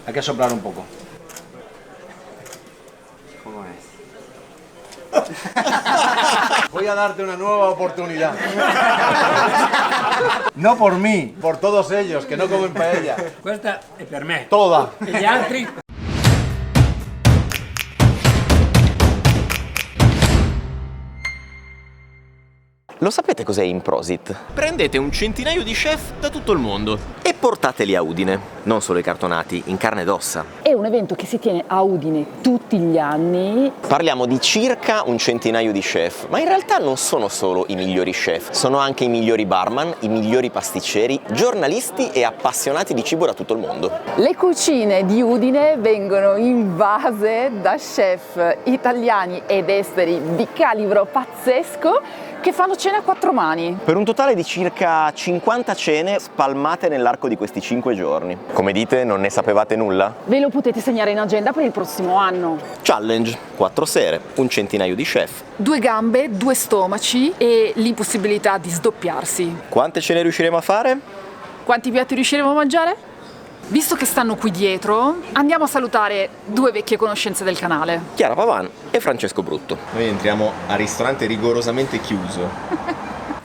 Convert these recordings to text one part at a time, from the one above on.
Hay que soplar un poco. ¿Cómo es? Voy a darte una nueva oportunidad. No por mí, por todos ellos que no comen paella. Questa è per me. Toda. E gli altri? Lo sapete cos'è Improsit? Prendete un centinaio di chef da tutto il mondo e portateli a Udine. Non solo i cartonati, in carne ed ossa. È un evento che si tiene a Udine tutti gli anni. Parliamo di circa un centinaio di chef, ma in realtà non sono solo i migliori chef, sono anche i migliori barman, i migliori pasticceri, giornalisti e appassionati di cibo da tutto il mondo. Le cucine di Udine vengono invase da chef italiani ed esteri di calibro pazzesco che fanno cene a 4 mani. Per un totale di circa 50 cene spalmate nell'arco di questi 5 giorni. Come dite, non ne sapevate nulla? Ve lo potete segnare in agenda per il prossimo anno. Challenge, 4 sere, un centinaio di chef. 2 gambe, 2 stomaci e l'impossibilità di sdoppiarsi. Quante cene riusciremo a fare? Quanti piatti riusciremo a mangiare? Visto che stanno qui dietro, andiamo a salutare 2 vecchie conoscenze del canale. Chiara Pavan e Francesco Brutto. Noi entriamo al ristorante rigorosamente chiuso.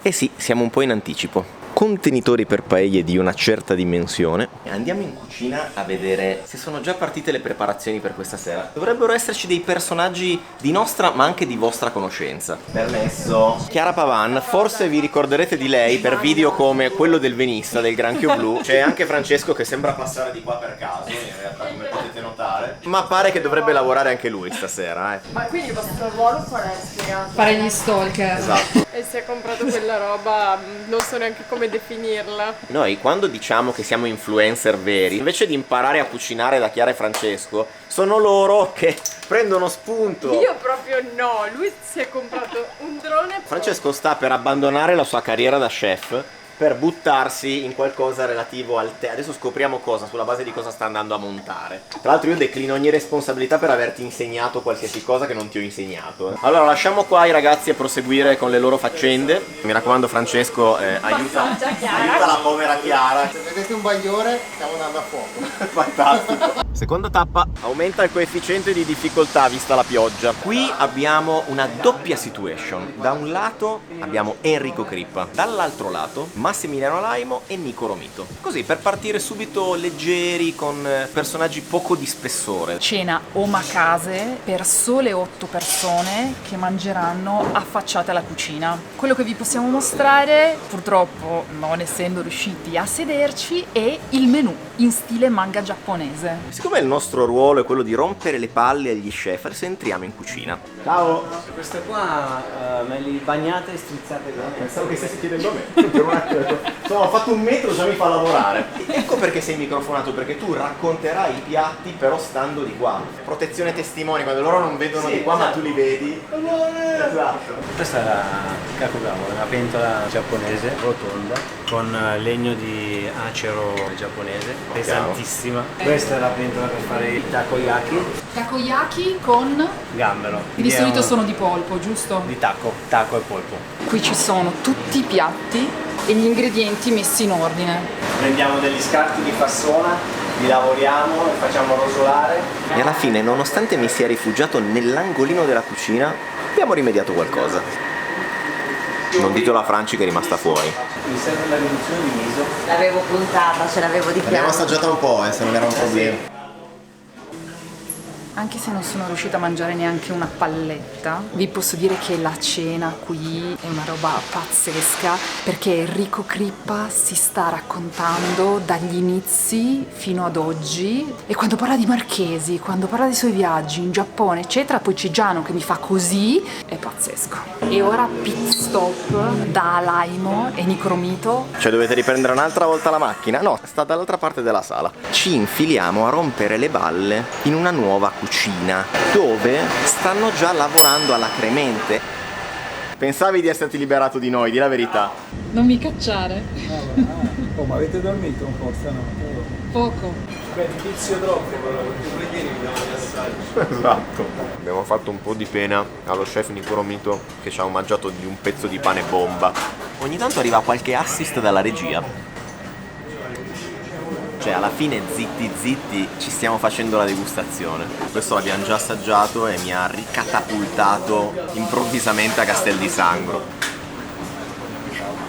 Eh sì, siamo un po' in anticipo. Contenitori per paelle di una certa dimensione. Andiamo in cucina a vedere se sono già partite le preparazioni per questa sera. Dovrebbero esserci dei personaggi di nostra ma anche di vostra conoscenza. Permesso. Chiara Pavan, forse vi ricorderete di lei per video come quello del Venista, del Granchio Blu. C'è anche Francesco che sembra passare di qua per caso, in realtà, come potete notare. Ma pare che dovrebbe lavorare anche lui stasera, Ma quindi il vostro ruolo qual è? Spiegato. Fare gli stalker. Esatto. E si è comprato quella roba, non so neanche come definirla. Noi quando diciamo che siamo influencer veri, invece di imparare a cucinare da Chiara e Francesco, sono loro che prendono spunto. Io proprio no, lui si è comprato un drone. Francesco sta per abbandonare la sua carriera da chef per buttarsi in qualcosa relativo al tè. Adesso scopriamo cosa, sulla base di cosa sta andando a montare. Tra l'altro io declino ogni responsabilità per averti insegnato qualsiasi cosa che non ti ho insegnato. Allora lasciamo qua i ragazzi a proseguire con le loro faccende. Mi raccomando Francesco, aiuta la povera Chiara. Se vedete un bagliore stiamo andando a fuoco. Fantastico. Seconda tappa, aumenta il coefficiente di difficoltà vista la pioggia. Qui abbiamo una doppia situation. Da un lato abbiamo Enrico Crippa, dall'altro lato Massimiliano Laimo e Nico Romito. Così per partire subito leggeri con personaggi poco di spessore. Cena omakase per sole 8 persone che mangeranno affacciate alla cucina. Quello che vi possiamo mostrare, purtroppo non essendo riusciti a sederci, è il menù in stile manga giapponese. Siccome il nostro ruolo è quello di rompere le palle agli chef, adesso entriamo in cucina. Ciao. Queste qua me li bagnate e strizzate bene. Pensavo che stessi chiedendo a me. Per un attimo ho fatto 1 metro, già mi fa lavorare. Ecco perché sei microfonato, perché tu racconterai i piatti però stando di qua. Protezione testimoni, quando loro non vedono di qua ma tu li vedi. Esatto. Questa è la kakugamo, una pentola giapponese rotonda con legno di acero giapponese, pesantissima. Questa è la pentola per fare i takoyaki. Takoyaki con... Gambero. Di solito sono di polpo, giusto? Di taco e polpo. Qui ci sono tutti i piatti e gli ingredienti messi in ordine. Prendiamo degli scarti di fassona, li lavoriamo, li facciamo rosolare. E alla fine, nonostante mi sia rifugiato nell'angolino della cucina, abbiamo rimediato qualcosa. Non ditelo a Franci che è rimasta fuori. Mi serve la riduzione di miso. L'avevo puntata, ce l'avevo di L'abbiamo fianco. assaggiata un po', se non era un problema. Anche se non sono riuscita a mangiare neanche una palletta, vi posso dire che la cena qui è una roba pazzesca, perché Enrico Crippa si sta raccontando dagli inizi fino ad oggi, e quando parla di Marchesi, quando parla dei suoi viaggi in Giappone eccetera, poi c'è Giano che mi fa così, è pazzesco. E ora pit stop da Laimo e Nico Romito. Cioè dovete riprendere un'altra volta la macchina? No, sta dall'altra parte della sala. Ci infiliamo a rompere le balle in una nuova cucina dove stanno già lavorando alla cremente. Pensavi di esserti liberato di noi, di la verità. Non mi cacciare. Oh, ma avete dormito un po' stanotte? Poco. Beh, il tizio troppo però, perché preghieri mi danno gli assaggi. Esatto. Abbiamo fatto un po' di pena allo chef Nico Romito che ci ha omaggiato di un pezzo di pane bomba. Ogni tanto arriva qualche assist dalla regia. Cioè alla fine zitti zitti ci stiamo facendo la degustazione. Questo l'abbiamo già assaggiato e mi ha ricatapultato improvvisamente a Castel di Sangro.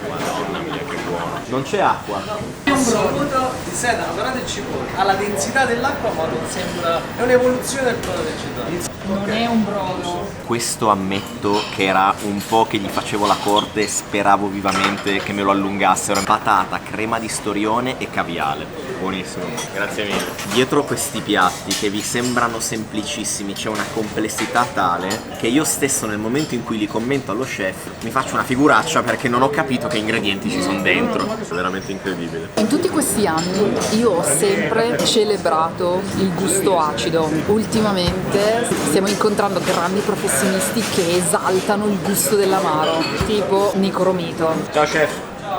Madonna mia che buono. Non c'è acqua. È un brodo di sedano, dorato e cipolla. Ha la densità dell'acqua ma non sembra... È un'evoluzione del brodo del cedano. Non è un brodo. Questo ammetto che era un po' che gli facevo la corte e speravo vivamente che me lo allungassero. Patata, crema di storione e caviale. Buonissimo, grazie mille. Dietro questi piatti che vi sembrano semplicissimi c'è una complessità tale che io stesso nel momento in cui li commento allo chef mi faccio una figuraccia perché non ho capito che ingredienti ci sono dentro. È veramente incredibile. In tutti questi anni io ho sempre celebrato il gusto acido. Ultimamente stiamo incontrando grandi professionisti che esaltano il gusto dell'amaro, tipo Nico Romito. Ciao chef,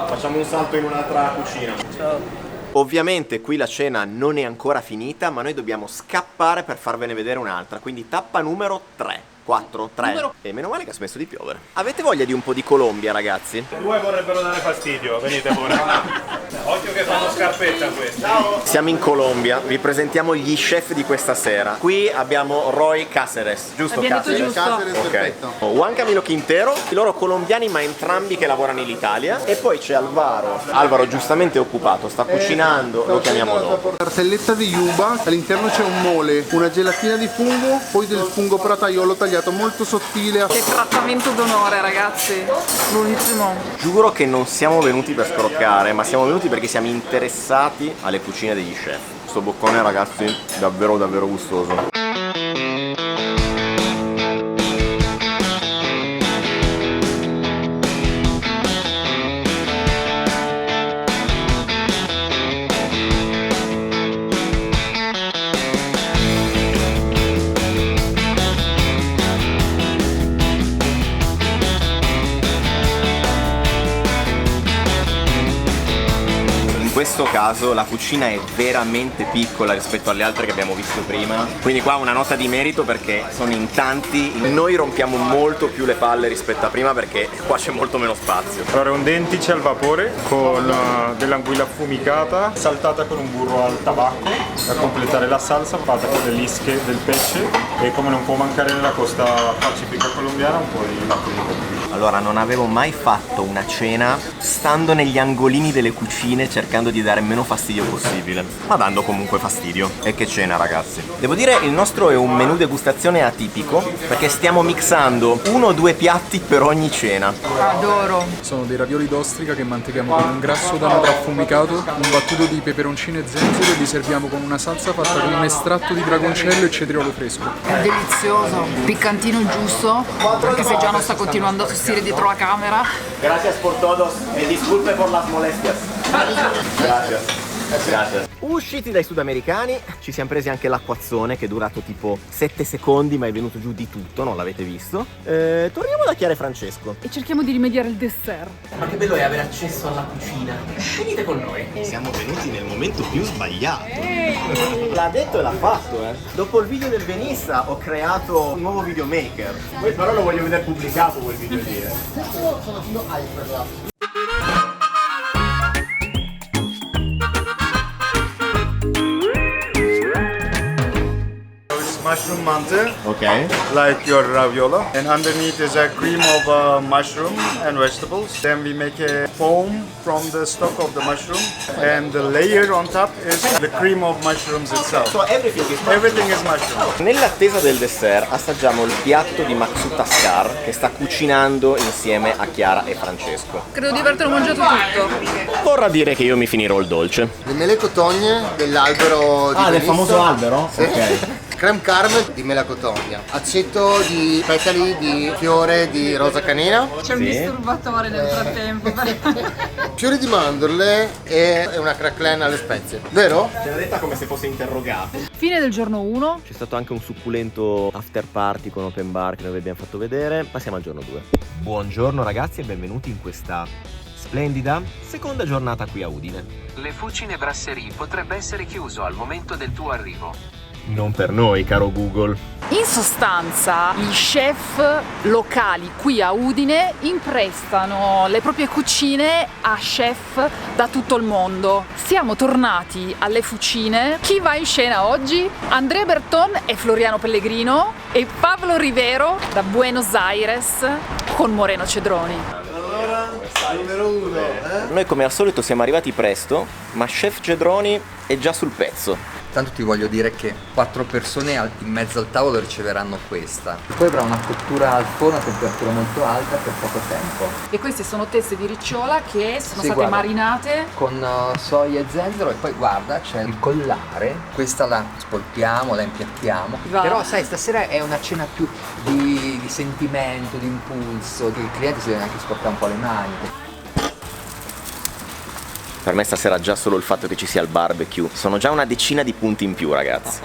facciamo un salto in un'altra cucina. Ciao. Ovviamente qui la cena non è ancora finita, ma noi dobbiamo scappare per farvene vedere un'altra, quindi tappa numero 3. 4, 3 e meno male che ha smesso di piovere. Avete voglia di un po' di Colombia, ragazzi? Due vorrebbero dare fastidio, venite pure. Occhio che fanno scarpetta questi. Ciao. Siamo in Colombia, vi presentiamo gli chef di questa sera. Qui abbiamo Roy Cáceres, giusto? Giusto. Ok. Juan Camilo Quintero, i loro colombiani ma entrambi che lavorano in Italia. E poi c'è Alvaro. Alvaro giustamente è occupato, sta cucinando, lo chiamiamo dopo. Tarzelletta di yuba, all'interno c'è un mole, una gelatina di fungo, poi del fungo prataiolo tagliato molto sottile. Che trattamento d'onore, ragazzi, buonissimo. Giuro che non siamo venuti per scroccare, ma siamo venuti perché siamo interessati alle cucine degli chef. Sto boccone, ragazzi, davvero davvero gustoso. In questo caso la cucina è veramente piccola rispetto alle altre che abbiamo visto prima, quindi qua una nota di merito perché sono in tanti. Noi rompiamo molto più le palle rispetto a prima perché qua c'è molto meno spazio. Allora è un dentice al vapore con dell'anguilla affumicata saltata con un burro al tabacco a completare la salsa fatta con le lische del pesce e come non può mancare nella costa pacifica colombiana un po' di latte di coco. Allora non avevo mai fatto una cena stando negli angolini delle cucine cercando di dare meno fastidio possibile, ma dando comunque fastidio. E che cena, ragazzi. Devo dire il nostro è un menù degustazione atipico perché stiamo mixando 1 o 2 piatti per ogni cena. Adoro. Sono dei ravioli d'ostrica che mantechiamo con un grasso d'anatra affumicato, un battuto di peperoncino e zenzero e li serviamo con una salsa fatta con un estratto di dragoncello e cetriolo fresco. È delizioso, piccantino giusto, anche se già non sta continuando a tossire dietro la camera. Gracias por todos e disculpe por las molestias. Gracias. Grazie. Usciti dai sudamericani, ci siamo presi anche l'acquazzone che è durato tipo 7 secondi ma è venuto giù di tutto, non l'avete visto. Torniamo da Chiara e Francesco. E cerchiamo di rimediare il dessert. Ma che bello è avere accesso alla cucina. Venite con noi. Siamo venuti nel momento più sbagliato. L'ha detto e l'ha fatto, Dopo il video del Venissa ho creato un nuovo videomaker. Poi però lo voglio vedere pubblicato quel video lì. Mushroom mante, Ok. like your raviola, and underneath is a cream of mushroom and vegetables. Then we make a foam from the stock of the mushroom, and the layer on top is the cream of mushrooms itself. So everything is mushroom. Nell'attesa del dessert assaggiamo il piatto di Maksoud Asghar che sta cucinando insieme a Chiara e Francesco. Credo di avertelo mangiato tutto. Vorrà dire che io mi finirò il dolce. Le mele cotogne dell'albero di Venissa. albero? Sì. Creme carme di mela cotogna, aceto di petali di fiore di rosa canina, C'è un disturbatore nel frattempo. fiori di mandorle e una craquelin alle spezie, vero? Ce l'ha detta come se fosse interrogato. Fine del giorno 1. C'è stato anche un succulento after party con open bar che noi vi abbiamo fatto vedere. Passiamo al giorno 2. Buongiorno ragazzi e benvenuti in questa splendida seconda giornata qui a Udine. Le Fucine Brasserie potrebbe essere chiuso al momento del tuo arrivo. Non per noi, caro Google. In sostanza, gli chef locali qui a Udine imprestano le proprie cucine a chef da tutto il mondo. Siamo tornati alle fucine. Chi va in scena oggi? Andrea Berton e Floriano Pellegrino e Pablo Rivero da Buenos Aires con Moreno Cedroni. Allora, numero 1. Noi come al solito siamo arrivati presto, ma Chef Cedroni è già sul pezzo. Tanto ti voglio dire che 4 persone in mezzo al tavolo riceveranno questa. Poi avrà una cottura al forno a temperatura molto alta per poco tempo. E queste sono teste di ricciola che sono Sì, state guarda, marinate con soia e zenzero e poi guarda c'è il collare. Questa la spolpiamo, la impiattiamo. Va. Però sai, stasera è una cena più di sentimento, di impulso. Il cliente si deve anche sporcare un po' le mani. Per me stasera già solo il fatto che ci sia il barbecue sono già una decina di punti in più, ragazzi.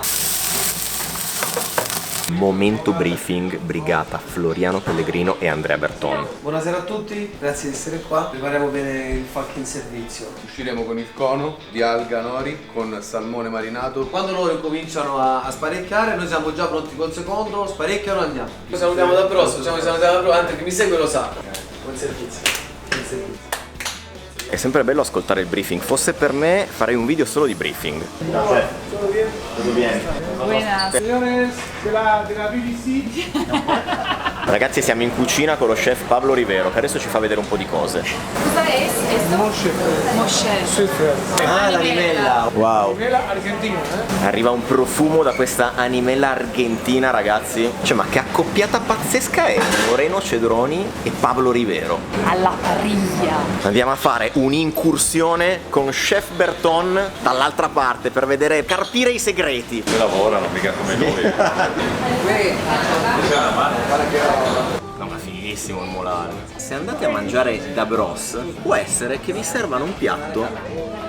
Momento briefing, brigata Floriano Pellegrino e Andrea Berton. Buonasera a tutti, grazie di essere qua. Prepariamo bene il fucking servizio. Usciremo con il cono di alga nori con salmone marinato. Quando loro cominciano a sparecchiare, noi siamo già pronti col secondo, sparecchiano e andiamo. Noi salutiamo da Bros, salutiamo da Bros, anche chi mi segue lo sa. Buon servizio. Buon servizio. È sempre bello ascoltare il briefing, fosse per me farei un video solo di briefing. Tutto bene? Buenas. Signores della BBC. Ragazzi, siamo in cucina con lo chef Pablo Rivero che adesso ci fa vedere un po' di cose. Cosa è questo? Moshe. Ah, l'animella! Wow, Quella argentina, arriva un profumo da questa animella argentina, ragazzi. Cioè, ma che accoppiata pazzesca è Moreno Cedroni e Pablo Rivero. Alla parriglia. Andiamo a fare un'incursione con Chef Berton dall'altra parte per vedere, carpire i segreti. Lavorano mica come noi. No, ma fighissimo il molare. Se andate a mangiare da Bros, può essere che vi servano un piatto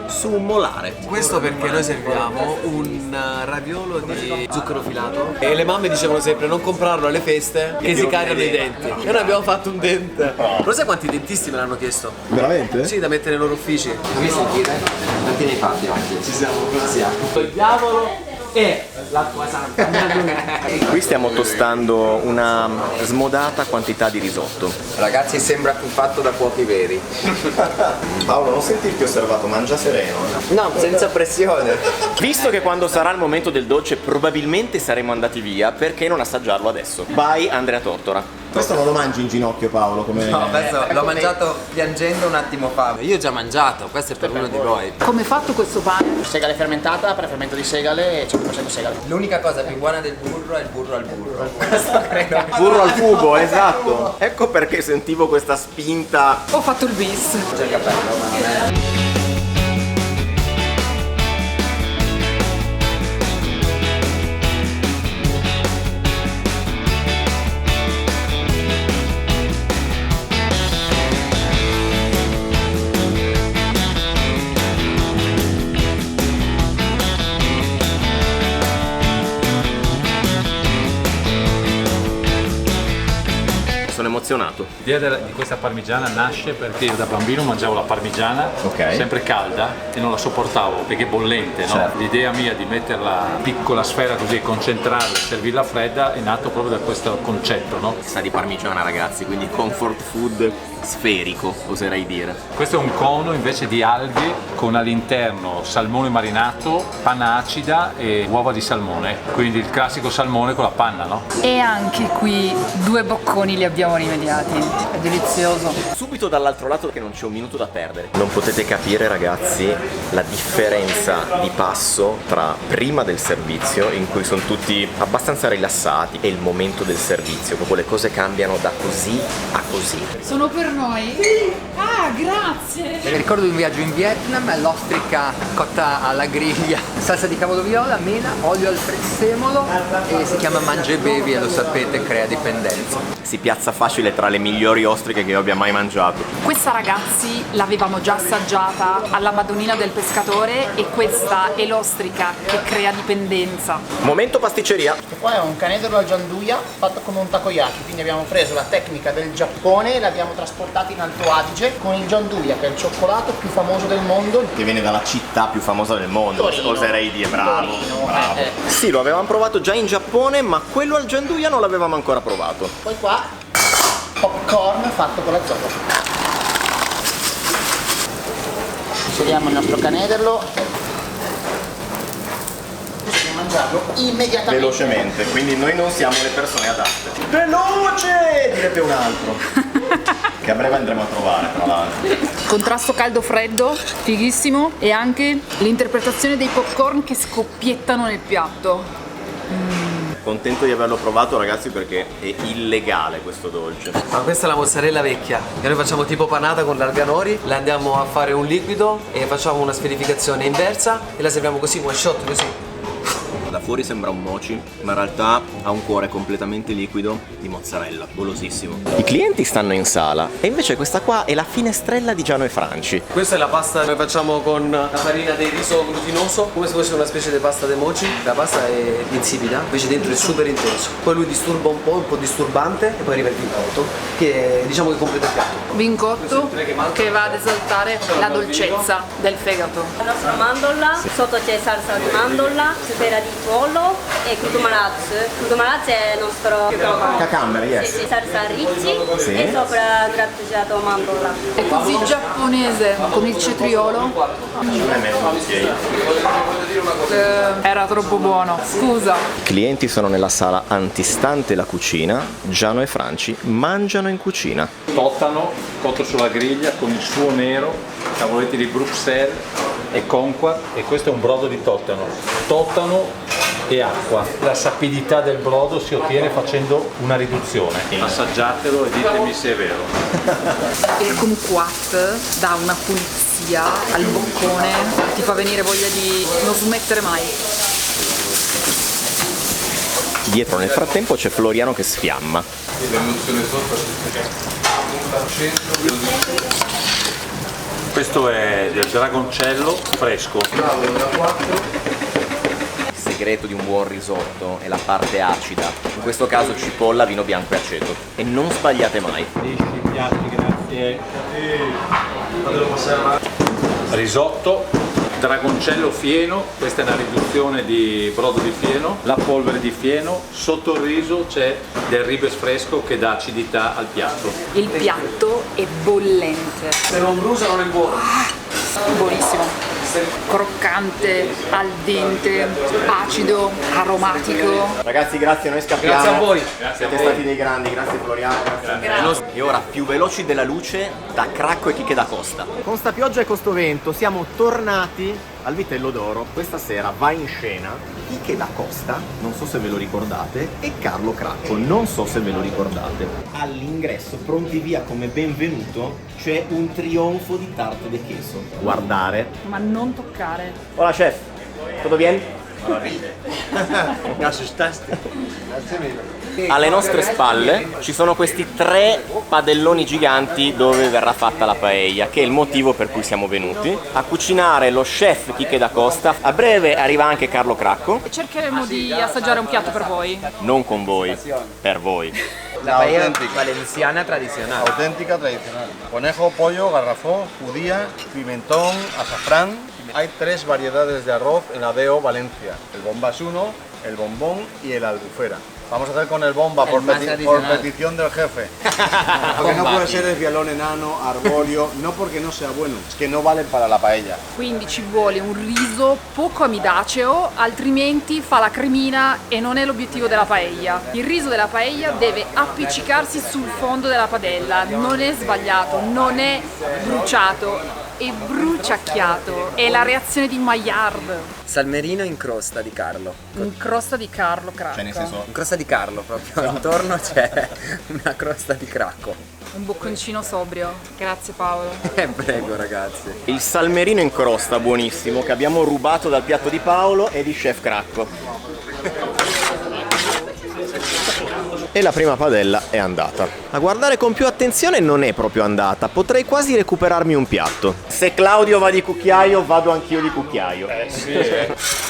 su un molare. Questo perché noi serviamo un raviolo di zucchero filato e le mamme dicevano sempre non comprarlo alle feste che si cariano i denti. E noi abbiamo fatto un dente. Lo sai quanti dentisti me l'hanno chiesto? Veramente? Sì, da mettere nei loro uffici. Devi sentire? Quanti ne hai fatti anche? Ci siamo, il diavolo e l'acqua santa. Qui stiamo tostando una smodata quantità di risotto. Ragazzi, sembra fatto da cuochi veri. Paolo, non sentirti osservato, mangia sereno. No, senza pressione. Visto che quando sarà il momento del dolce probabilmente saremo andati via, perché non assaggiarlo adesso? Vai Andrea Tortora. Questo non lo mangi in ginocchio, Paolo, come... No, questo l'ho mangiato piangendo un attimo fa. Io ho già mangiato, questo è per uno di voi. Come è fatto questo pane? Segale fermentata, preferimento di segale e 100% segale. L'unica cosa più buona del burro è il burro al burro. Questo credo. Burro al fugo, esatto. Ecco perché sentivo questa spinta. Ho fatto il bis. C'è il cappello, ma non è... Sono emozionato. L'idea di questa parmigiana nasce perché io da bambino mangiavo la parmigiana sempre calda e non la sopportavo perché è bollente, no? Certo. L'idea mia di metterla in piccola sfera così, concentrarla e servirla fredda è nato proprio da questo concetto, no? Sa di parmigiana, ragazzi, quindi comfort food sferico, oserei dire. Questo è un cono invece di alghe con all'interno salmone marinato, panna acida e uova di salmone, quindi il classico salmone con la panna, no? E anche qui 2 bocconi li abbiamo rimediati. È delizioso. Subito dall'altro lato che non c'è un minuto da perdere. Non potete capire, ragazzi, la differenza di passo tra prima del servizio, in cui sono tutti abbastanza rilassati, e il momento del servizio, proprio le cose cambiano da così a così. Sono per noi? Sì. Ah, grazie. Ricordo di un viaggio in Vietnam, l'ostrica cotta alla griglia, salsa di cavolo viola, mela, olio al prezzemolo e si chiama mangia e bevi e lo sapete, crea dipendenza. Si piazza facile tra le migliori ostriche che io abbia mai mangiato. Questa, ragazzi, l'avevamo già assaggiata alla Madonnina del Pescatore e questa è l'ostrica che crea dipendenza. Momento pasticceria. Qua è un canedolo al gianduia fatto come un takoyaki, quindi abbiamo preso la tecnica del Giappone e l'abbiamo trasportata in Alto Adige con il gianduia, che è il cioccolato più famoso del mondo. Che viene dalla città città più famosa del mondo, Torino. oserei dire, bravo. Torino, bravo. Sì, lo avevamo provato già in Giappone, ma quello al Gianduia non l'avevamo ancora provato. Poi qua popcorn fatto con la zoccola. Inseriamo il nostro canederlo. Possiamo mangiarlo immediatamente. Velocemente, quindi noi non siamo le persone adatte. Veloce! Direbbe un altro. Che a breve andremo a trovare, tra l'altro. Contrasto caldo-freddo, fighissimo, e anche l'interpretazione dei popcorn che scoppiettano nel piatto. Contento di averlo provato, ragazzi, perché è illegale questo dolce. Ma questa è la mozzarella vecchia, che noi facciamo tipo panata con l'alganori, la andiamo a fare un liquido e facciamo una sferificazione inversa e la serviamo così, one shot, così. Da fuori sembra un mochi, ma in realtà ha un cuore completamente liquido di mozzarella, golosissimo. I clienti stanno in sala e invece questa qua è la finestrella di Giano e Franci. Questa è la pasta che noi facciamo con la farina di riso glutinoso, come se fosse una specie di pasta de mochi. La pasta è insipida, invece dentro è super intenso. Poi lui disturba un po' disturbante e poi arriva il vincotto, che diciamo che completa il piatto. Vincotto che va ad esaltare la dolcezza del fegato. La nostra mandorla, sotto c'è salsa di mandorla, sfera di pollo e crudo malazzo. Crudo malazzo è il nostro Cacamber, yes. sì, salsa ricci Sì. e sopra grattugiato mandorla. È così giapponese con il cetriolo. Era troppo buono, scusa. I clienti sono nella sala antistante la cucina. Giano e Franci mangiano in cucina. Tottano cotto sulla griglia con il suo nero, cavolotti di Bruxelles e conquat, e questo è un brodo di tottano. Tottano e acqua. La sapidità del brodo si ottiene facendo una riduzione. Assaggiatelo e ditemi se è vero. Il kumquat dà una pulizia al boccone, ti fa venire voglia di non smettere mai. Dietro nel frattempo c'è Floriano che sfiamma. Questo è del dragoncello fresco. Il segreto di un buon risotto è la parte acida. In questo caso cipolla, vino bianco e aceto. E non sbagliate mai. Piatti, grazie. Risotto, dragoncello fieno, questa è una riduzione di brodo di fieno, la polvere di fieno, sotto il riso c'è del ribes fresco che dà acidità al piatto. Il piatto è bollente. Se non brucia non è buono. Buonissimo. Croccante, al dente, acido, aromatico. Ragazzi, grazie, noi scappiamo. Grazie a voi. Siete stati dei grandi, grazie Floriano. Grazie. E ora, più veloci della luce, da Cracco e Quiche da Costa. Con sta pioggia e con sto vento siamo tornati al Vitello d'Oro. Questa sera va in scena Quiche da Costa, non so se ve lo ricordate, e Carlo Cracco, non so se ve lo ricordate. All'ingresso, pronti via come benvenuto, c'è un trionfo di tarte de queso. Guardare. Ma non toccare. Hola chef, tutto bien? Mi assustaste. Alle nostre spalle ci sono questi 3 padelloni giganti dove verrà fatta la paella, che è il motivo per cui siamo venuti a cucinare lo chef Quiche da Costa. A breve arriva anche Carlo Cracco. Cercheremo di assaggiare un piatto per voi. Non con voi, per voi. La paella valenciana tradicional. Auténtica tradicional. Conejo, pollo, garrafón, judía, pimentón, azafrán. Hay 3 variedades de arroz en Adeo, Valencia. El bomba es uno, el bombón y el albufera. Vamos a hacer con el bomba por petición del jefe. Porque no puede ser el violón enano, arborio, no porque no sea bueno, es que no vale para la paella. Quindi ci vuole un riso poco amidaceo, altrimenti fa la cremina e non è l'obiettivo della paella. Il riso della paella deve appiccicarsi sul fondo della padella, non è sbagliato, non è bruciato, è bruciacchiato. È la reazione di Maillard. Salmerino in crosta di Carlo. In crosta di Carlo Cracco. Cioè nel senso... In crosta di Carlo proprio, intorno c'è una crosta di Cracco. Un bocconcino sobrio. Grazie Paolo. Prego ragazzi. Il salmerino in crosta buonissimo che abbiamo rubato dal piatto di Paolo e di chef Cracco. E la prima padella è andata. A guardare con più attenzione non è proprio andata, potrei quasi recuperarmi un piatto. Se Claudio va di cucchiaio, vado anch'io di cucchiaio.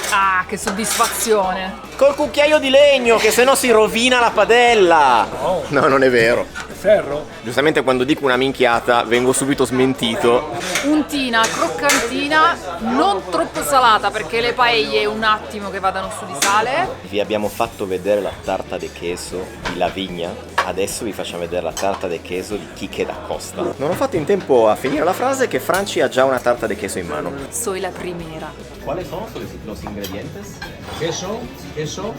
Ah, che soddisfazione. Col cucchiaio di legno, che sennò si rovina la padella. No, non è vero. ferro. Giustamente quando dico una minchiata vengo subito smentito. Untina, croccantina, non troppo salata perché le paelle un attimo che vadano su di sale. Vi abbiamo fatto vedere la tarta de queso di La Vigna, adesso vi facciamo vedere la tarta de queso di Quique da Costa. Non ho fatto in tempo a finire la frase che Franci ha già una tarta de queso in mano. Soy la primera. Quali sono los ingredientes? Queso. Queso.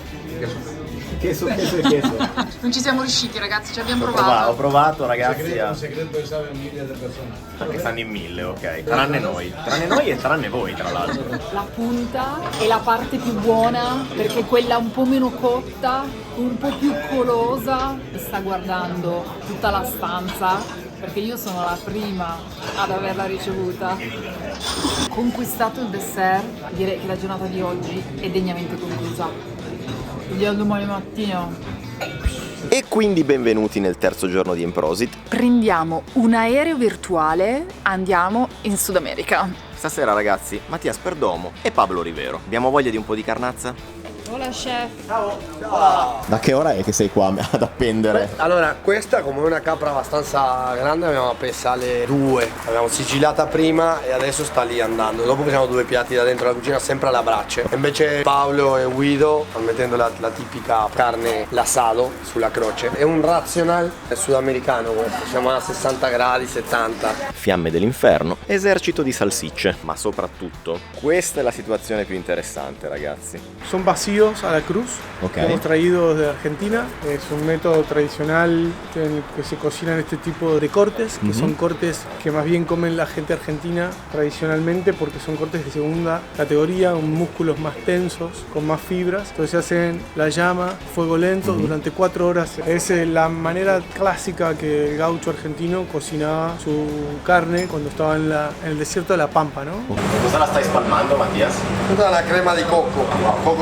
Non ci siamo riusciti ragazzi, ci abbiamo Ho provato ragazzi. Un segreto che sabe migliaia di persone. Che stanno in 1000, ok. Tranne noi e tranne voi tra l'altro. La punta è la parte più buona perché quella un po' meno cotta, un po' più colosa, sta guardando tutta la stanza perché io sono la prima ad averla ricevuta. Conquistato il dessert, direi che la giornata di oggi è degnamente conclusa. Vediamo domani mattina. E quindi benvenuti nel terzo giorno di Emprosit. Prendiamo un aereo virtuale, andiamo in Sud America. Stasera ragazzi, Mattias Perdomo e Pablo Rivero. Abbiamo voglia di un po' di carnazza? Hola chef. Ciao. Da che ora è che sei qua ad appendere? Allora, questa come una capra abbastanza grande l'abbiamo appesa alle 2. L'abbiamo sigillata prima e adesso sta lì andando. Dopo facciamo 2 piatti da dentro la cucina sempre alla brace. Invece Paolo e Guido stanno mettendo la tipica carne l'asado sulla croce. È un rational sudamericano questo, siamo a 60 gradi, 70. Fiamme dell'inferno, esercito di salsicce. Ma soprattutto, questa è la situazione più interessante ragazzi. Son vacíos a la cruz, okay. Que hemos traído de Argentina. Es un método tradicional en el que se cocinan este tipo de cortes, que son cortes que más bien comen la gente argentina tradicionalmente porque son cortes de segunda categoría, con músculos más tensos, con más fibras. Entonces se hacen la llama, fuego lento, durante 4 horas. Es la manera clásica que el gaucho argentino cocinaba su carne cuando estaba en el desierto de la Pampa, ¿no? Cosa la stai spalmando, Mattias? Tutta la crema di cocco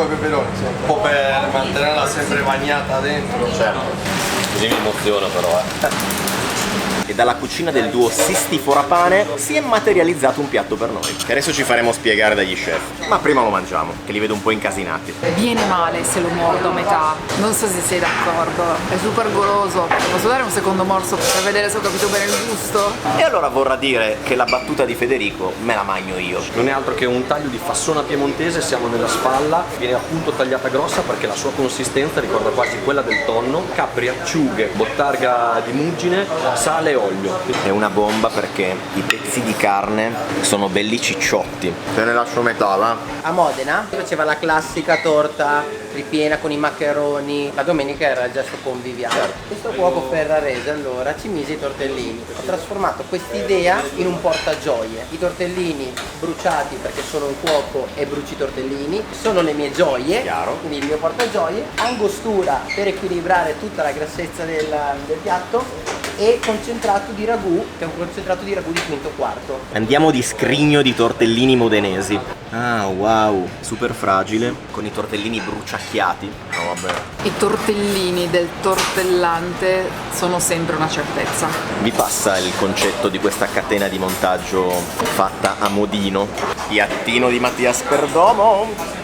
e peperoni, un po' per mantenerla sempre bagnata dentro. Certo, così mi emoziona però E dalla cucina del duo Sisti Forapane si è materializzato un piatto per noi, che adesso ci faremo spiegare dagli chef. Ma prima lo mangiamo, che li vedo un po' incasinati. Viene male se lo mordo a metà, non so se sei d'accordo, è super goloso. Posso dare un secondo morso per vedere se ho capito bene il gusto? E allora vorrà dire che la battuta di Federico me la magno io. Non è altro che un taglio di fassona piemontese, siamo nella spalla, viene appunto tagliata grossa perché la sua consistenza ricorda quasi quella del tonno, capri, acciughe, bottarga di muggine, sale e olio. È una bomba perché i pezzi di carne sono belli cicciotti. Te ne lascio metà, va? A Modena faceva la classica torta ripiena con i maccheroni. La domenica era il gesto conviviale. Questo cuoco ferrarese allora ci mise i tortellini. Ho trasformato quest'idea in un portagioie. I tortellini bruciati perché sono un cuoco e bruci i tortellini sono le mie gioie. Chiaro. Quindi il mio portagioie. Angostura per equilibrare tutta la grassezza del piatto. E concentrato di ragù, che è un concentrato di ragù di quinto quarto. Andiamo di scrigno di tortellini modenesi. Ah, wow, super fragile, con i tortellini bruciacchiati. No, vabbè. I tortellini del tortellante sono sempre una certezza. Vi passa il concetto di questa catena di montaggio fatta a modino? Piattino di Mattias Perdomo.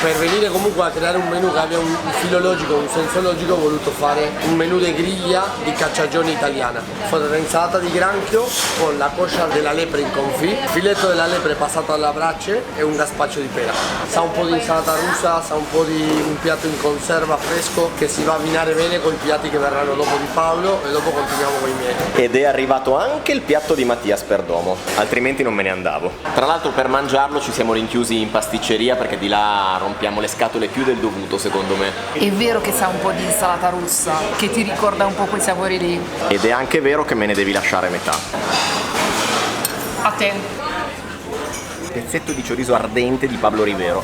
Per venire comunque a creare un menù che abbia un filo logico, un senso logico, ho voluto fare un menù di griglia di cacciagione italiana. Ho fatto un'insalata di granchio con la coscia della lepre in confit, filetto della lepre passato alla brace e un gazpacho di pera. Sa un po' di insalata russa, sa un po' di un piatto in conserva fresco che si va a abbinare bene con i piatti che verranno dopo di Paolo e dopo continuiamo con i miei. Ed è arrivato anche il piatto di Mattias Perdomo, altrimenti non me ne andavo. Tra l'altro per mangiarlo ci siamo rinchiusi in pasticceria perché di là rompiamo le scatole più del dovuto secondo me. È vero che sa un po' di insalata russa, che ti ricorda un po' quei sapori lì. Ed è anche vero che me ne devi lasciare metà. A te. Pezzetto di chorizo ardente di Pablo Rivero.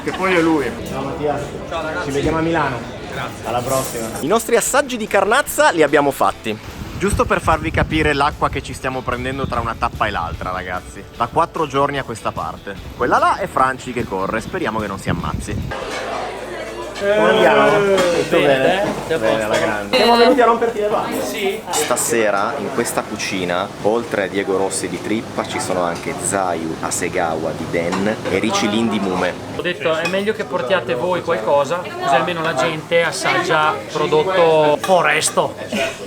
Che poi è lui. Ciao Mattias. Ciao ragazzi. Ci vediamo a Milano. Grazie. Alla prossima. I nostri assaggi di carnazza li abbiamo fatti. Giusto per farvi capire l'acqua che ci stiamo prendendo tra una tappa e l'altra, ragazzi. Da 4 giorni a questa parte. Quella là è Franci che corre, speriamo che non si ammazzi. Come andiamo? Tutto bene? Bene, alla grande. Siamo venuti a romperti le balle. Sì. Stasera in questa cucina, oltre a Diego Rossi di Trippa, ci sono anche Zayu Hasegawa di Den e Richilin di Mume. Ho detto è meglio che portiate voi qualcosa, così almeno la gente assaggia prodotto foresto.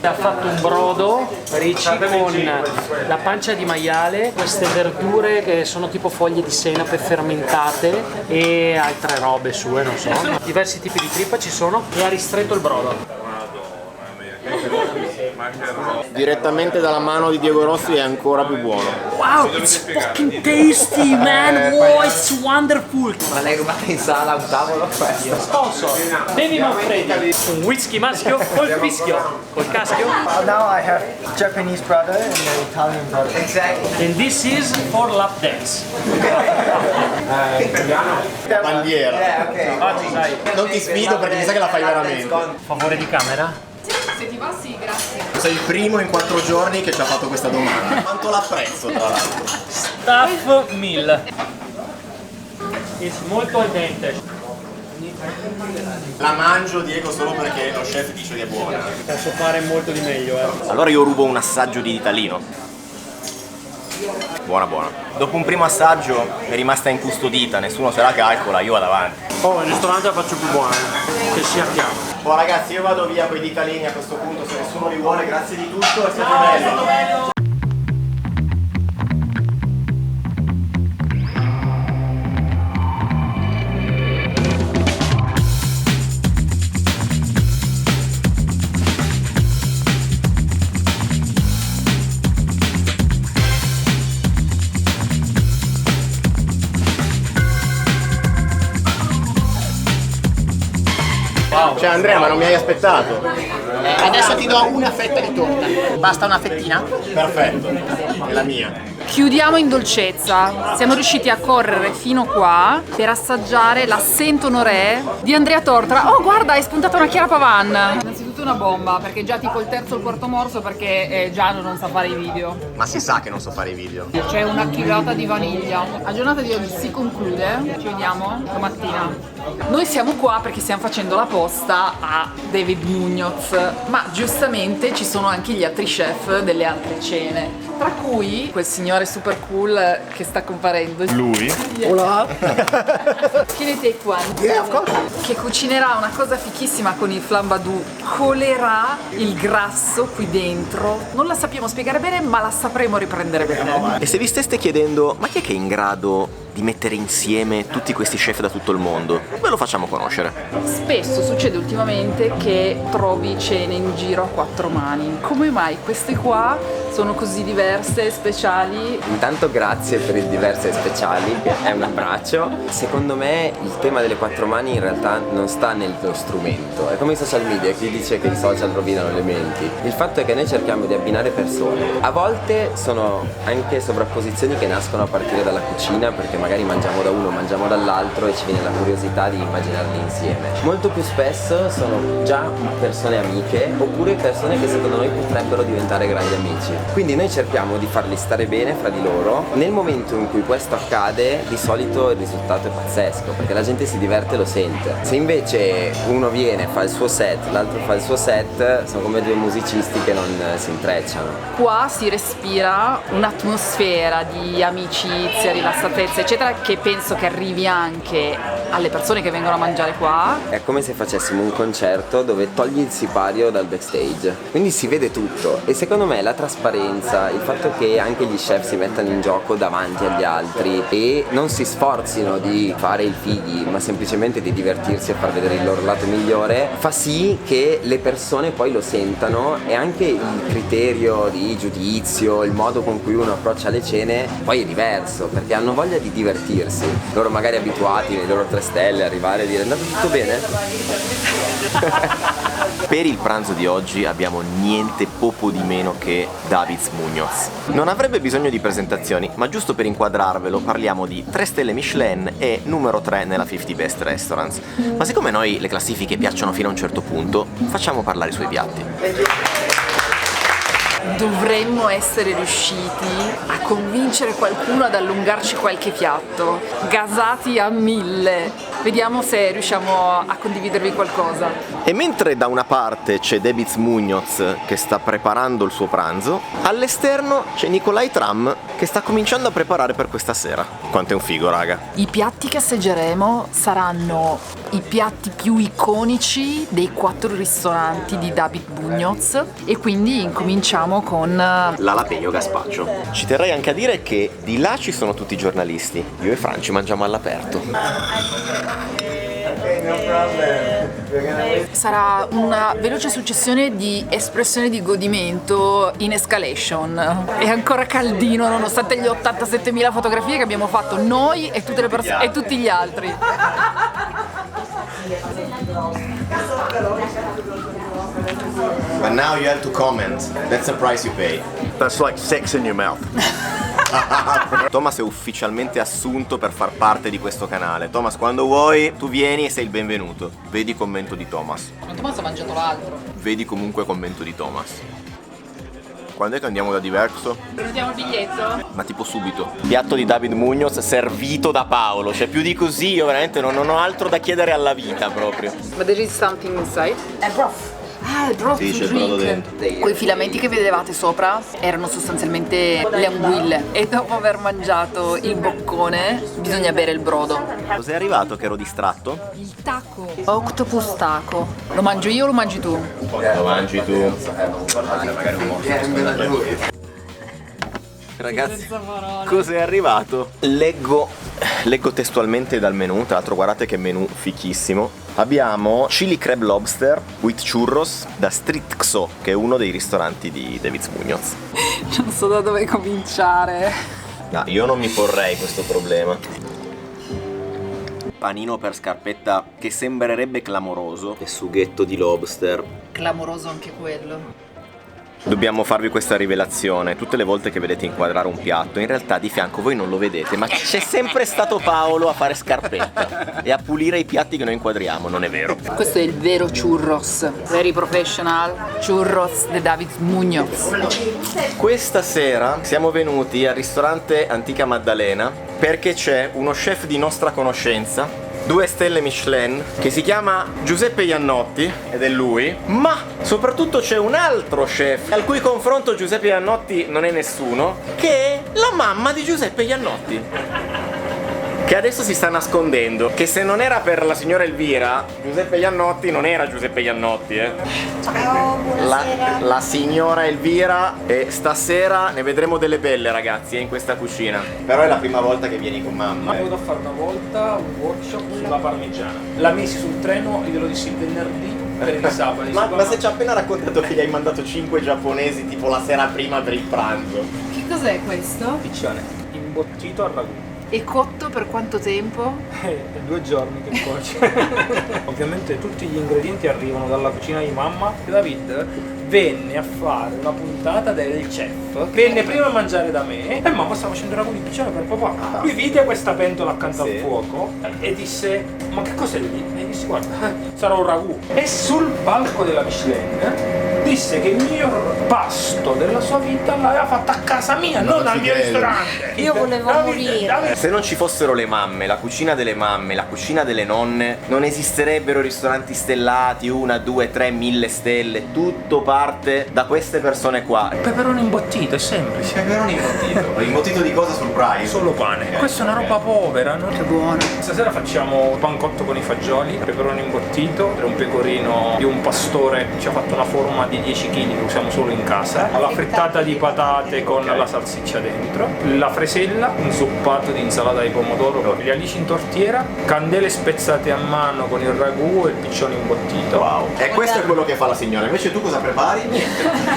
Ha fatto un brodo Ricci con la pancia di maiale, queste verdure che sono tipo foglie di senape fermentate e altre robe sue, non so. Diversi tipi di trippa ci sono e ha ristretto il brodo. Direttamente dalla mano di Diego Rossi è ancora più buono. Wow, it's fucking tasty, man! Wow, it's wonderful! Ma l'hai rubata in sala a un tavolo questo? Sponsor, Devi Manfredi, un whisky maschio col fischio, col caschio. Now I have Japanese brother and an Italian brother. Exactly. And this is for lap dance. La bandiera. Non ti sfido perché mi sa che la fai veramente. Favore di camera? Se ti va sì, grazie. Sei il primo in 4 giorni che ci ha fatto questa domanda. Quanto l'apprezzo, tra l'altro. Stuff Mill. It's molto al dente. La mangio, Diego, solo perché lo chef dice che è buona. Posso fare molto di meglio, Allora io rubo un assaggio di Italino. Buona, buona. Dopo un primo assaggio è rimasta incustodita, nessuno se la calcola, io vado avanti. Oh, il ristorante la faccio più buona, che sia chiaro. Oh ragazzi, io vado via con i ditalini a questo punto, se nessuno li vuole, grazie di tutto, è stato bello. Cioè Andrea, ma non mi hai aspettato? Adesso ti do una fetta di torta. Basta una fettina? Perfetto, è la mia. Chiudiamo in dolcezza. Siamo riusciti a correre fino qua per assaggiare la Saint-Honoré di Andrea Tortora. Oh, guarda, è spuntata una Chiara Pavan. Innanzitutto una bomba, perché già tipo il terzo o il quarto morso, perché Gianni non sa fare i video. Ma si sa che non so fare i video. C'è una chilata di vaniglia. La giornata di oggi si conclude. Ci vediamo domattina. Noi siamo qua perché stiamo facendo la posta a David Muñoz, ma giustamente ci sono anche gli altri chef delle altre cene, tra cui quel signore super cool che sta comparendo. Lui. Hola. Can you take one? Yeah, of course. Che cucinerà una cosa fichissima con il flambadou. Colerà il grasso qui dentro. Non la sappiamo spiegare bene, ma la sapremo riprendere bene. E se vi steste chiedendo, ma chi è che è in grado di mettere insieme tutti questi chef da tutto il mondo? Ve lo facciamo conoscere. Spesso succede ultimamente che trovi cene in giro a 4 mani. Come mai queste qua sono così diverse e speciali? Intanto grazie per il diverse e speciali, è un abbraccio. Secondo me il tema delle 4 mani in realtà non sta nello strumento, è come i social media, chi dice che i social rovinano le menti. Il fatto è che noi cerchiamo di abbinare persone. A volte sono anche sovrapposizioni che nascono a partire dalla cucina, perché magari mangiamo da uno, mangiamo dall'altro e ci viene la curiosità di immaginarli insieme. Molto più spesso sono già persone amiche oppure persone che secondo noi potrebbero diventare grandi amici. Quindi noi cerchiamo di farli stare bene fra di loro. Nel momento in cui questo accade, di solito il risultato è pazzesco, perché la gente si diverte e lo sente. Se invece uno viene, fa il suo set, l'altro fa il suo set, sono come due musicisti che non si intrecciano. Qua si respira un'atmosfera di amicizia, rilassatezza, eccetera, che penso che arrivi anche alle persone che vengono a mangiare qua. È come se facessimo un concerto dove togli il sipario dal backstage, quindi si vede tutto. E secondo me la trasparenza, il fatto che anche gli chef si mettano in gioco davanti agli altri e non si sforzino di fare il fighi, ma semplicemente di divertirsi e far vedere il loro lato migliore, fa sì che le persone poi lo sentano, e anche il criterio di giudizio, il modo con cui uno approccia le cene poi è diverso, perché hanno voglia di divertirsi. Loro magari abituati nei loro 3 stelle arrivare e dire: è andato tutto bene? Per il pranzo di oggi abbiamo niente poco di meno che David Muñoz. Non avrebbe bisogno di presentazioni, ma giusto per inquadrarvelo parliamo di 3 stelle Michelin e numero 3 nella 50 Best Restaurants. Ma siccome a noi le classifiche piacciono fino a un certo punto, facciamo parlare i suoi piatti. dovremmo essere riusciti a convincere qualcuno ad allungarci qualche piatto. Gasati a 1000. Vediamo se riusciamo a condividervi qualcosa. E mentre da una parte c'è David Muñoz che sta preparando il suo pranzo, all'esterno c'è Nikolaj Tram che sta cominciando a preparare per questa sera. Quanto è un figo, raga. I piatti che assaggeremo saranno i piatti più iconici dei 4 ristoranti di David Muñoz e quindi incominciamo con l'Alapeio Gazpacho. Ci terrei anche a dire che di là ci sono tutti i giornalisti. Io e Franci mangiamo all'aperto. Sarà una veloce successione di espressioni di godimento in escalation. È ancora caldino nonostante gli 87.000 fotografie che abbiamo fatto noi e tutte le persone e tutti gli altri. But now you have to comment. That's the price you pay. That's like sex in your mouth. Thomas è ufficialmente assunto per far parte di questo canale. Thomas, quando vuoi, tu vieni e sei il benvenuto. Vedi commento di Thomas. Ma Thomas ha mangiato l'altro. Vedi comunque commento di Thomas. Quando è che andiamo da Diverso? Prenotiamo il biglietto? Ma tipo subito. Piatto di David Muñoz servito da Paolo. Cioè più di così io veramente non ho altro da chiedere alla vita proprio. Ma there is something inside? È broth. Ah, il broth Sì, c'è il brodo dentro. Quei filamenti che vedevate sopra erano sostanzialmente le anguille e dopo aver mangiato il boccone bisogna bere il brodo. Cos'è arrivato che ero distratto? Il taco. Octopus taco. Lo mangio io o lo mangi tu? Lo mangi tu. Magari un morso. Ragazzi, cos'è arrivato? Leggo testualmente dal menù, tra l'altro guardate che menù fichissimo. Abbiamo chili crab lobster with churros da Street Xo, che è uno dei ristoranti di David Muñoz. Non so da dove cominciare. No, io non mi porrei questo problema. Panino per scarpetta che sembrerebbe clamoroso e sughetto di lobster. Clamoroso anche quello. Dobbiamo farvi questa rivelazione. Tutte le volte che vedete inquadrare un piatto, in realtà di fianco voi non lo vedete, ma c'è sempre stato Paolo a fare scarpetta e a pulire i piatti che noi inquadriamo, non è vero? Questo è il vero churros, very professional churros di David Muñoz. Questa sera siamo venuti al ristorante Antica Maddalena perché c'è uno chef di nostra conoscenza, 2 stelle Michelin, che si chiama Giuseppe Iannotti, ed è lui, ma soprattutto c'è un altro chef al cui confronto Giuseppe Iannotti non è nessuno, che è la mamma di Giuseppe Iannotti, che adesso si sta nascondendo, che se non era per la signora Elvira, Giuseppe Iannotti non era Giuseppe Iannotti, Ciao, buonasera. La signora Elvira, e stasera ne vedremo delle belle, ragazzi, in questa cucina. Però è la prima volta che vieni con mamma. Ho voluto fare una volta un workshop sulla parmigiana. La misi sul treno e glielo dissi il venerdì per il sabato. Ma se ci ha appena raccontato che gli hai mandato 5 giapponesi tipo la sera prima per il pranzo. Che cos'è questo? Piccione, imbottito al ragù. E cotto per quanto tempo? 2 giorni che cuoce. Ovviamente tutti gli ingredienti arrivano dalla cucina di mamma. David venne a fare una puntata del chef. Venne prima a mangiare da me e mamma stava facendo il ragù di piccione per papà. Lui vide questa pentola accanto al fuoco e disse: ma che cos'è lì? E disse: guarda, sarà un ragù. E sul palco della Michelin disse che il miglior pasto della sua vita l'aveva fatto a casa mia, non al mio ristorante. Io volevo morire. Se non ci fossero le mamme, la cucina delle mamme, la cucina delle nonne, non esisterebbero ristoranti stellati, 1, 2, 3, 1000 stelle. Tutto parte da queste persone qua. Peperone imbottito, è semplice. Peperone imbottito. Imbottito di cosa sul Prime? Solo pane. Questa è una roba povera, no? Che buona. Stasera facciamo pancotto con i fagioli, peperone imbottito, un pecorino di un pastore ci ha fatto una forma di 10 kg che usiamo solo in casa, la frittata di patate con la salsiccia dentro, la fresella, un zuppato di insalata di pomodoro, gli alici in tortiera, candele spezzate a mano con il ragù e il piccione imbottito. Wow. E questo è quello che fa la signora. Invece tu cosa prepari?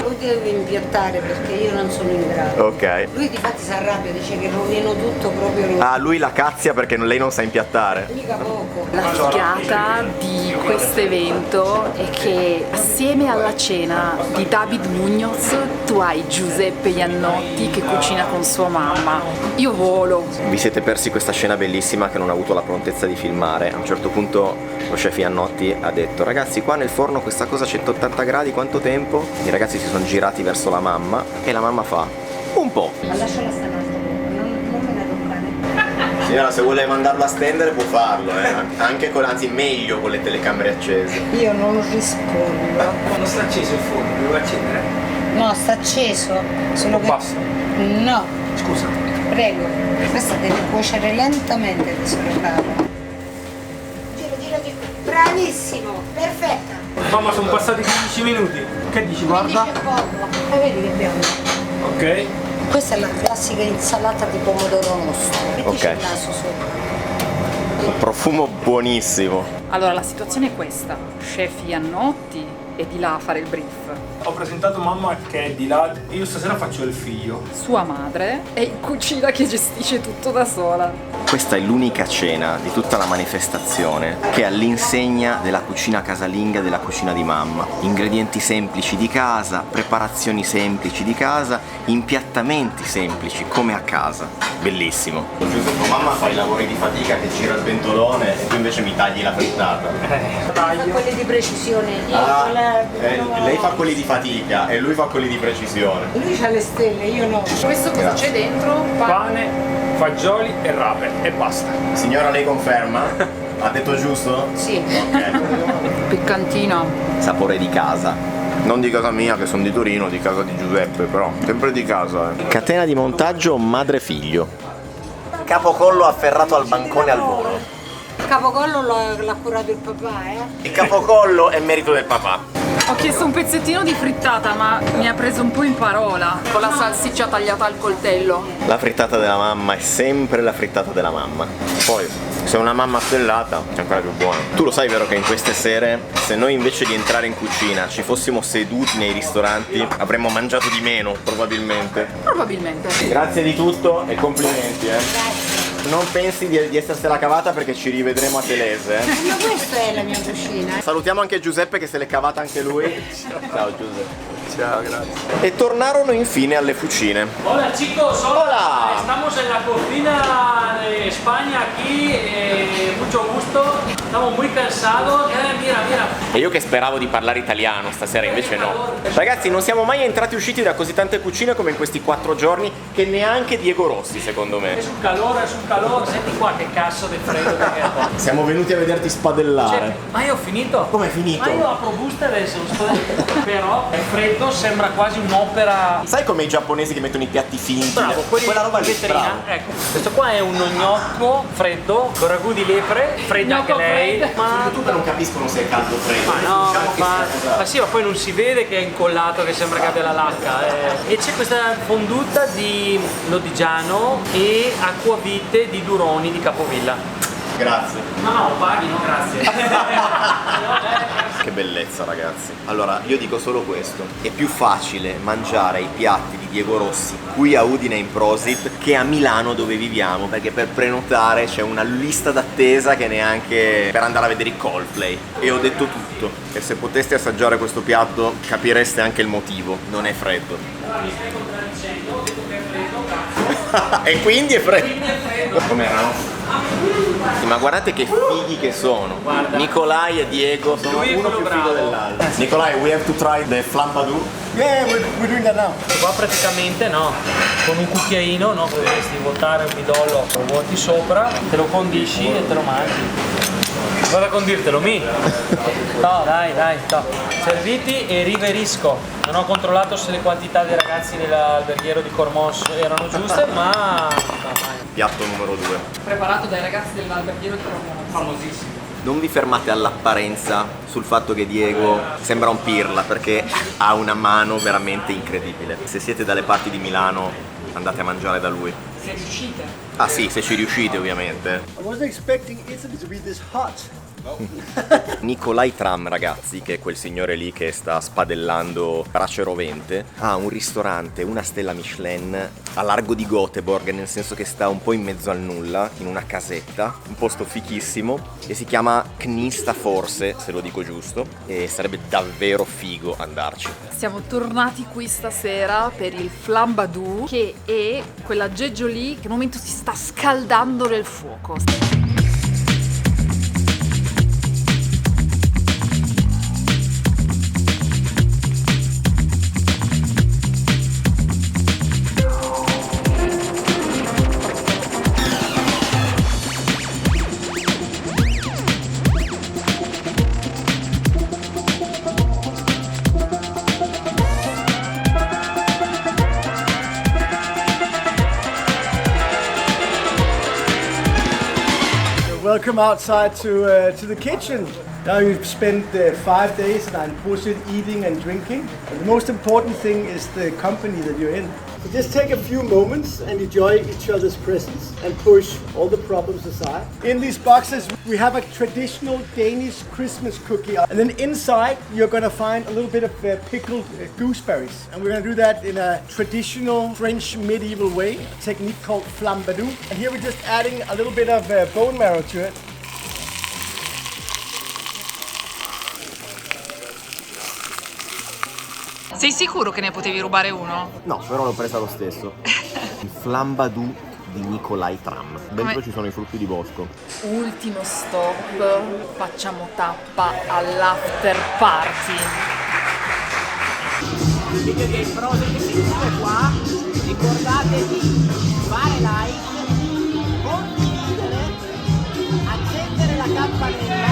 Lui deve impiattare perché io non sono in grado. Ok. Lui difatti si arrabbia, dice che rovino tutto proprio. Ah, lui la cazzia perché lei non sa impiattare. Mica poco. La figata di questo evento è che assieme alla cena cena di David Muñoz, tu hai Giuseppe Iannotti che cucina con sua mamma. Io volo. Vi siete persi questa scena bellissima che non ho avuto la prontezza di filmare. A un certo punto lo chef Iannotti ha detto: ragazzi, qua nel forno questa cosa a 180 gradi, quanto tempo? I ragazzi si sono girati verso la mamma e la mamma fa: un po'. Ma lasciala stare, non me la toccare. Signora, se vuole mandarlo a stendere può farlo, anche con, anzi meglio con le telecamere accese. Io non rispondo. Quando sta acceso il forno, devo accendere? No, sta acceso. Solo che... basta? No. Scusa. Prego. Questa deve cuocere lentamente, tesoro caro. Giro. Bravissimo, perfetta. Mamma, sono passati 15 minuti. Che dici, guarda? E vedi che biondo. Ok. Questa è la classica insalata di pomodoro rosso. Mettici il naso sopra. Un profumo buonissimo. Allora, la situazione è questa. Chef Iannotti è di là a fare il brief. Ho presentato mamma che è di là, io stasera faccio il figlio. Sua madre è in cucina che gestisce tutto da sola. Questa è l'unica cena di tutta la manifestazione che è all'insegna della cucina casalinga, della cucina di mamma. Ingredienti semplici di casa, preparazioni semplici di casa, impiattamenti semplici come a casa. Bellissimo. Giuseppe, mamma fa i lavori di fatica che gira il pentolone e tu invece mi tagli la frittata. Quelli di precisione. Lei fa quelli di fatica e lui fa quelli di precisione. Lui c'ha le stelle, io no. Questo cosa c'è dentro? Pane, fagioli e rape e basta. Signora, lei conferma? Ha detto giusto? Sì. Ok. Piccantina. Sapore di casa. Non di casa mia che sono di Torino, di casa di Giuseppe, però sempre di casa. Catena di montaggio madre-figlio. Capocollo afferrato al bancone al volo. Il capocollo l'ha curato il papà, Il capocollo è merito del papà. Ho chiesto un pezzettino di frittata, ma mi ha preso un po' in parola. Con la salsiccia tagliata al coltello. La frittata della mamma è sempre la frittata della mamma. Poi, se una mamma stellata, è ancora più buona. Tu lo sai, vero, che in queste sere, se noi invece di entrare in cucina ci fossimo seduti nei ristoranti, avremmo mangiato di meno, probabilmente. Probabilmente. Grazie di tutto e complimenti, Non pensi di essersela cavata perché ci rivedremo a Telese, Ma questa è la mia cucina. Salutiamo anche Giuseppe che se l'è cavata anche lui. Ciao Giuseppe. Ciao, grazie. E tornarono infine alle fucine. Hola chicos, Hola. Estamos en la cocina de España aquí, mucho gusto. Estamos muy cansados. Mira. E io che speravo di parlare italiano stasera, invece no. Ragazzi, non siamo mai entrati e usciti da così tante cucine come in questi 4 giorni, che neanche Diego Rossi, secondo me. Es un calor. Senti qua che cazzo di freddo che è. Siamo venuti a vederti spadellare. Cioè, ma io ho finito. Come hai finito? Ma io apro buste adesso, però è freddo, sembra quasi un'opera. Sai come i giapponesi che mettono i piatti finti? Bravo, quella roba in lì, vetrina. bravo. Ecco, questo qua è un gnocco freddo, con ragù di lepre, fredda anche lei. Ma tutte non capiscono se è caldo o freddo. Ma no, Diciamo che ma sì, ma poi non si vede che è incollato, che sembra che abbia la lacca. E c'è questa fondutta di lodigiano e acquavite di duroni di Capovilla. Grazie. No, paghi, no, grazie. Che bellezza, ragazzi. Allora, io dico solo questo. È più facile mangiare i piatti di Diego Rossi qui a Udine in Prosit che a Milano dove viviamo, perché per prenotare c'è una lista d'attesa che neanche per andare a vedere i Coldplay. E ho detto tutto. E se poteste assaggiare questo piatto capireste anche il motivo. Non è freddo. E quindi è freddo. Com'erano? Sì, ma guardate che fighi che sono. Guarda. Nicolai e Diego sono Lui è uno quello più figo bravo. dell'altro. Nicolai, we have to try the flambadou. Yeah, we're doing that now. Qua praticamente no, con un cucchiaino no, dovresti vuotare un midollo, lo vuoti sopra, te lo condisci e te lo mangi. Vado a condirtelo, No, dai, no. Serviti e riverisco. Non ho controllato se le quantità dei ragazzi dell'alberghiero di Cormons erano giuste, ma... Piatto numero 2. Preparato dai ragazzi dell'alberghiero di Cormons. Famosissimo. Non vi fermate all'apparenza sul fatto che Diego sembra un pirla, perché ha una mano veramente incredibile. Se siete dalle parti di Milano andate a mangiare da lui. Se riuscite. Ah sì, se ci riuscite ovviamente. I wasn't expecting Italy to be this hot. Nicolai Tram, ragazzi, che è quel signore lì che sta spadellando brace rovente, ha un ristorante, una stella Michelin a largo di Göteborg, nel senso che sta un po' in mezzo al nulla, in una casetta, un posto fichissimo, e si chiama Knista Forse, se lo dico giusto, e sarebbe davvero figo andarci. Siamo tornati qui stasera per il flambadou, che è quell'aggeggio lì che al momento si sta scaldando nel fuoco. Welcome outside to the kitchen. Now you've spent 5 days in Eindhoven eating and drinking. And the most important thing is the company that you're in. So just take a few moments and enjoy each other's presence and push all the problems aside. In these boxes we have a traditional Danish Christmas cookie. And then inside you're going to find a little bit of pickled gooseberries. And we're going to do that in a traditional French medieval way, a technique called flambadou. And here we're just adding a little bit of bone marrow to it. Sei sicuro che ne potevi rubare uno? No, però l'ho presa lo stesso. Il flambadou di Nicolai Tram. Dentro ci sono i frutti di bosco. Ultimo stop, facciamo tappa all'after party. Video Game Bros che sentite qua, ricordate di fare like, condividere, accendere la campanella